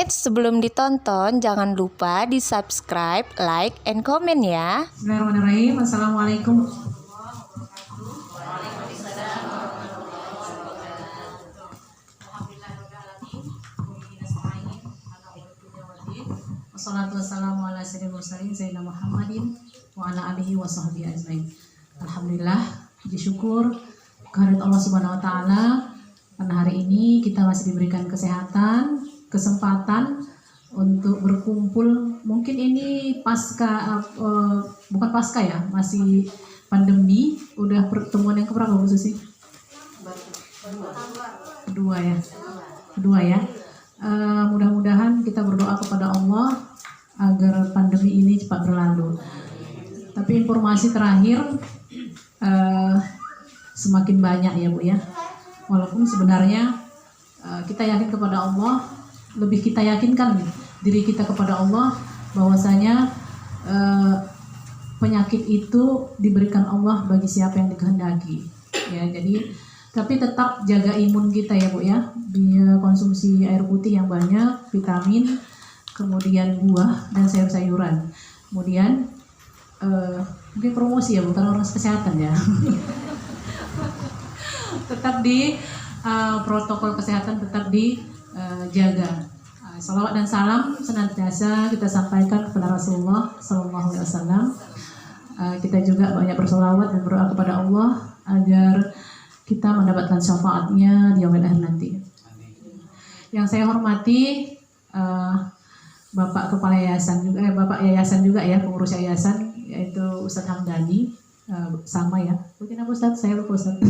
Eits, sebelum ditonton jangan lupa di subscribe, like, and comment ya. Bismillahirrahmanirrahim. Assalamualaikum. Wassalatu wassalamu ala sayyidil mursalin sayyidina Muhammadin wa ala alihi wa sahbihi ajmain. Alhamdulillah, puji syukur kehadirat Allah Subhanahu wa taala. Pada hari ini kita masih diberikan kesehatan, kesempatan untuk berkumpul. Mungkin ini bukan pasca ya, masih pandemi. Udah pertemuan yang keberapa Bu Susi? Kedua ya. Mudah-mudahan kita berdoa kepada Allah agar pandemi ini cepat berlalu. Tapi informasi terakhir semakin banyak ya Bu ya. Walaupun sebenarnya kita yakin kepada Allah, lebih kita yakinkan diri kita kepada Allah bahwasanya penyakit itu diberikan Allah bagi siapa yang dikehendaki. Ya, jadi tapi tetap jaga imun kita ya Bu ya. Dia konsumsi air putih yang banyak, vitamin, kemudian buah dan sayur-sayuran. Kemudian mungkin promosi ya, bukan orang kesehatan ya. Tetap di protokol kesehatan tetap dijaga. Salawat dan salam senantiasa kita sampaikan kepada Rasulullah Sallallahu Alaihi Wasallam. Kita juga banyak bersolawat dan berdoa kepada Allah agar kita mendapatkan syafaatnya di yaumil akhir nanti. Yang saya hormati Bapak Kepala Yayasan juga, Bapak Yayasan juga ya, pengurus Yayasan, yaitu Ustadz Hamdani, sama ya. Mungkin apa Ustadz? Saya lupa Ustadz.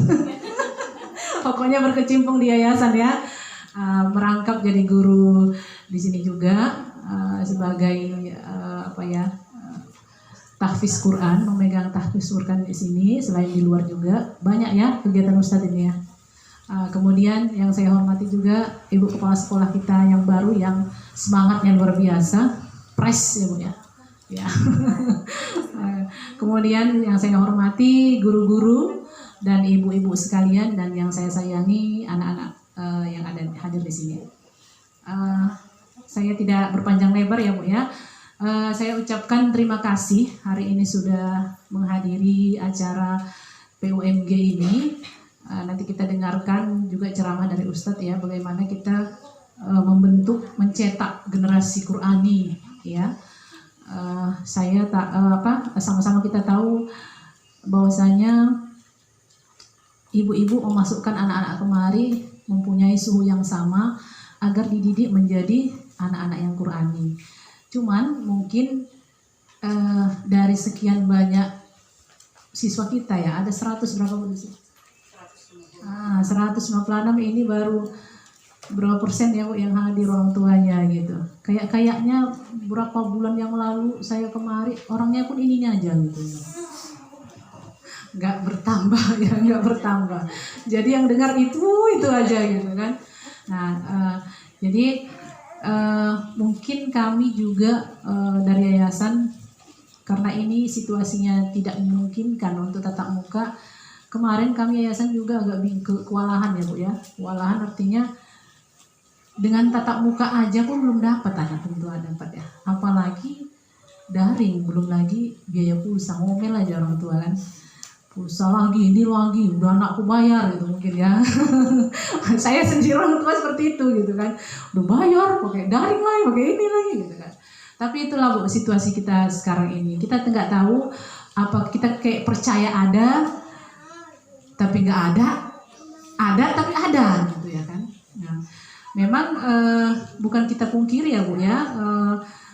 Pokoknya berkecimpung di yayasan ya, merangkap jadi guru di sini juga sebagai tahfiz Quran, memegang tahfiz Quran di sini, selain di luar juga banyak ya kegiatan Ustadz ini ya. Kemudian yang saya hormati juga Ibu Kepala Sekolah kita yang baru, yang semangatnya luar biasa, press ya Bu ya. Ya. Kemudian yang saya hormati guru-guru dan ibu-ibu sekalian, dan yang saya sayangi anak-anak yang ada hadir di sini. Saya tidak berpanjang lebar ya Bu ya. Saya ucapkan terima kasih hari ini sudah menghadiri acara PUMG ini. Nanti kita dengarkan juga ceramah dari Ustadz ya, bagaimana kita mencetak generasi Qurani ya. Sama-sama kita tahu bahwasanya ibu-ibu memasukkan anak-anak kemari mempunyai suhu yang sama agar dididik menjadi anak-anak yang Qurani. Cuman mungkin dari sekian banyak siswa kita ya, ada 100 berapa Bu? 156 ini baru berapa persen ya Bu yang hadir orang tuanya gitu. Kayaknya berapa bulan yang lalu saya kemari orangnya pun ininya aja gitu. Nggak bertambah ya, nggak bertambah. Jadi yang dengar itu aja gitu kan. Nah, jadi mungkin kami juga dari yayasan, karena ini situasinya tidak memungkinkan untuk tatap muka. Kemarin kami yayasan juga agak kewalahan ya Bu ya. Kewalahan artinya dengan tatap muka aja pun belum dapat anak tentu dapat ya. Apalagi daring, belum lagi biaya pulsa, ngomel aja orang tua kan. Pulsa lagi, ini lagi, udah anakku bayar gitu mungkin ya. Saya sendiri orang tua seperti itu gitu kan. Udah bayar, pakai daring lagi, pakai ini lagi gitu kan. Tapi itulah Bu situasi kita sekarang ini. Kita nggak tahu apa kita kayak percaya ada, tapi nggak ada tapi ada gitu ya kan. Nah, memang bukan kita pungkiri ya Bu ya.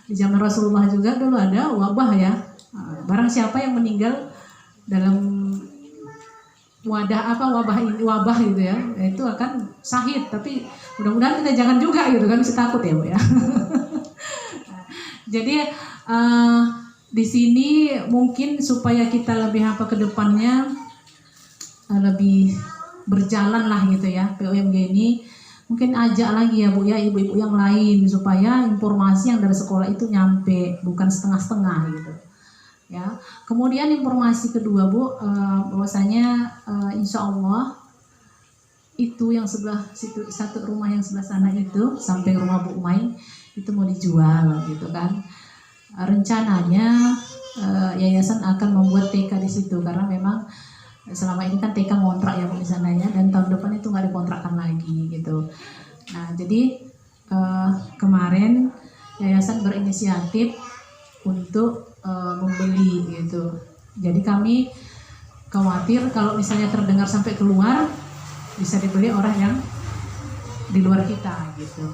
Di zaman Rasulullah juga dulu ada wabah ya. Barang siapa yang meninggal dalam wabah gitu ya, itu akan syahid. Tapi mudah-mudahan kita jangan juga gitu kan, bisa takut ya Bu ya. Jadi di sini mungkin supaya kita lebih ke depannya lebih berjalan lah gitu ya PUMG ini, mungkin ajak lagi ya Bu ya ibu-ibu yang lain supaya informasi yang dari sekolah itu nyampe, bukan setengah-setengah gitu ya. Kemudian informasi kedua Bu, bahwasanya insya Allah itu yang sebelah situ, satu rumah yang sebelah sana itu sampai rumah Bu Umay itu mau dijual gitu kan. Rencananya yayasan akan membuat TK di situ karena memang selama ini kan TK ngontrak ya Bu di sana ya, dan tahun depan itu nggak dikontrakkan lagi gitu. Nah jadi kemarin yayasan berinisiatif untuk membeli gitu. Jadi kami khawatir kalau misalnya terdengar sampai keluar bisa dibeli orang yang di luar kita gitu.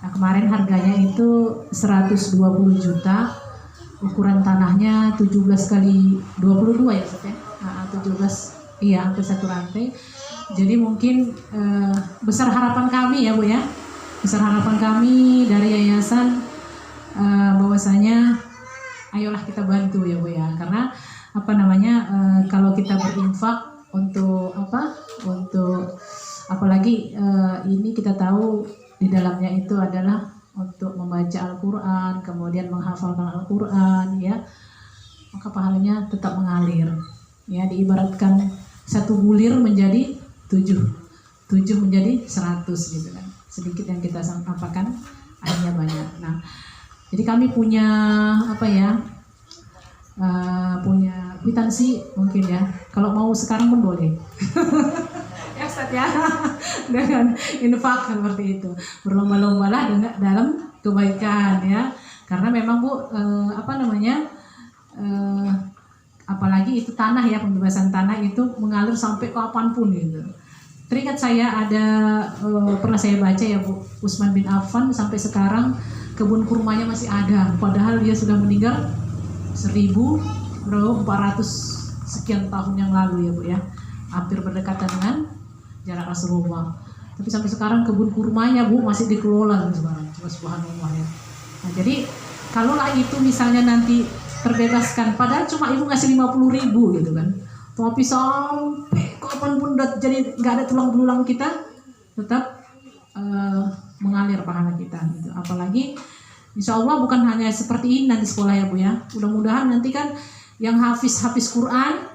Nah kemarin harganya itu 120 juta, ukuran tanahnya 17 kali 22 ya Ustaz ya. Nah, 17 iya hampir satu rantai. Jadi mungkin besar harapan kami ya Bu ya. Besar harapan kami dari yayasan bahwasanya ayolah kita bantu ya Bu ya. Karena apa namanya kalau kita berinfak untuk untuk apalagi ini kita tahu di dalamnya itu adalah untuk membaca Al-Quran, kemudian menghafalkan Al-Quran ya, maka pahalanya tetap mengalir ya, diibaratkan satu bulir menjadi 7 menjadi 100 gitu kan, sedikit yang kita sampaikan akhirnya banyak. Nah jadi kami punya punya kwitansi mungkin ya, kalau mau sekarang pun boleh ya Ustaz ya, dengan infak seperti itu, berlomba-lombalah dalam kebaikan ya, karena memang Bu apalagi itu tanah ya, pembebasan tanah itu mengalir sampai kapanpun gitu. Teringat saya ada pernah saya baca ya Bu, Utsman bin Affan sampai sekarang kebun kurmanya masih ada, padahal dia sudah meninggal 1400 sekian tahun yang lalu ya Bu ya, hampir berdekatan dengan jarak Rasulullah. Tapi sampai sekarang kebun kurmanya Bu masih dikelola sekarang, subhanallah ya. Nah, jadi kalaulah itu misalnya nanti terbebaskan, padahal cuma ibu ngasih 50.000 gitu kan, tapi sampai kapanpun jadi nggak ada tulang belulang kita, tetap mengalir pahala kita gitu. Apalagi insya Allah bukan hanya seperti ini nanti sekolah ya Bu ya, mudah-mudahan nanti kan yang hafiz Quran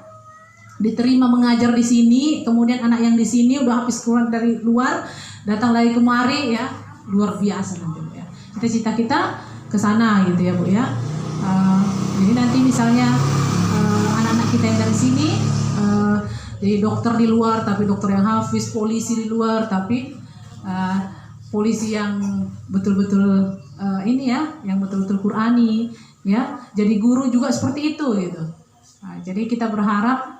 diterima mengajar di sini, kemudian anak yang di sini udah habis Quran dari luar datang lagi kemari ya, luar biasa nanti Bu ya. Cita-cita kita ke sana gitu ya Bu ya. Jadi nanti misalnya anak-anak kita yang dari sini jadi dokter di luar tapi dokter yang hafiz, polisi di luar tapi polisi yang betul-betul ini ya, yang betul-betul Qurani ya, jadi guru juga seperti itu gitu. Nah, jadi kita berharap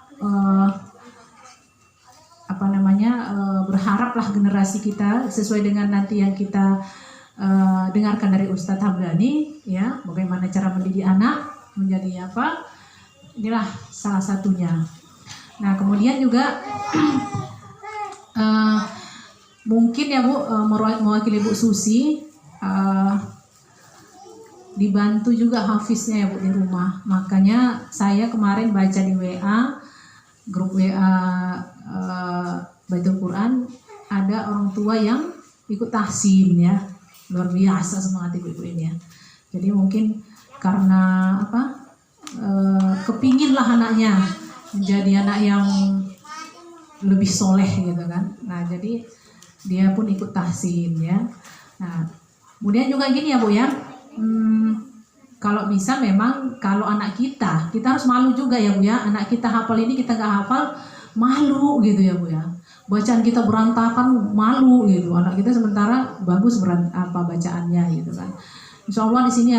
berharaplah generasi kita sesuai dengan nanti yang kita dengarkan dari Ustadz Hamdani ya, bagaimana cara mendidik anak menjadi apa, inilah salah satunya. Nah kemudian juga mungkin ya Bu, mewakili Bu Susi dibantu juga hafiznya ya Bu di rumah, makanya saya kemarin baca di WA, grup WA Baitul Quran, ada orang tua yang ikut tahsin ya, luar biasa semangat ibu-ibu ini ya. Jadi mungkin karena kepinginlah anaknya menjadi anak yang lebih soleh gitu kan. Nah jadi dia pun ikut tahsin ya. Nah kemudian juga gini ya Bu ya, kalau bisa memang kalau anak kita harus malu juga ya Bu ya, anak kita hafal ini kita nggak hafal, malu gitu ya Bu ya, bacaan kita berantakan, malu gitu, anak kita sementara bagus bacaannya gitu kan. Insya Allah di sini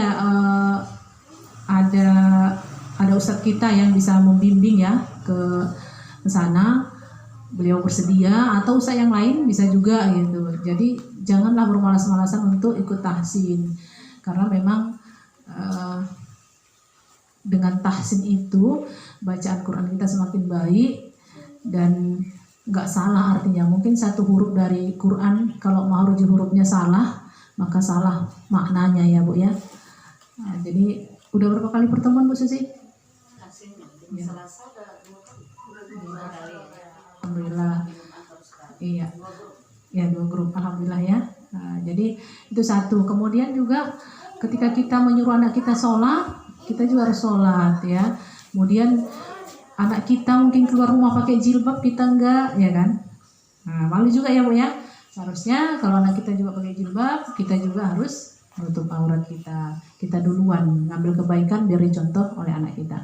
ada ustadz kita yang bisa membimbing ya ke sana, beliau bersedia, atau ustadz yang lain bisa juga gitu. Jadi janganlah bermalas-malasan untuk ikut tahsin, karena memang dengan tahsin itu bacaan Quran kita semakin baik dan nggak salah artinya. Mungkin satu huruf dari Quran kalau mahruji hurufnya salah maka salah maknanya ya Bu ya. Nah, jadi udah berapa kali pertemuan Bu Susi? Ya. Alhamdulillah. Iya. Ya 2 grup, alhamdulillah ya. Nah, jadi itu satu. Kemudian juga ketika kita menyuruh anak kita sholat, kita juga harus sholat ya. Kemudian anak kita mungkin keluar rumah pakai jilbab, kita enggak ya kan. Nah malu juga ya Bu ya. Seharusnya kalau anak kita juga pakai jilbab, kita juga harus menutup aurat kita. Kita duluan ngambil kebaikan biar dicontoh oleh anak kita.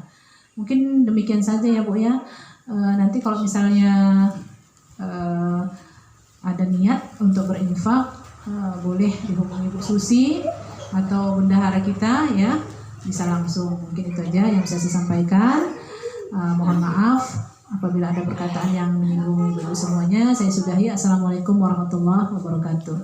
Mungkin demikian saja ya Bu ya. Nanti kalau misalnya ada niat untuk berinfak, boleh dihubungi Bu Susi atau bendahara kita ya, bisa langsung. Mungkin itu aja yang bisa saya sampaikan. Mohon maaf apabila ada perkataan yang menyinggung ibu semuanya. Saya sudahi. Assalamualaikum warahmatullahi wabarakatuh.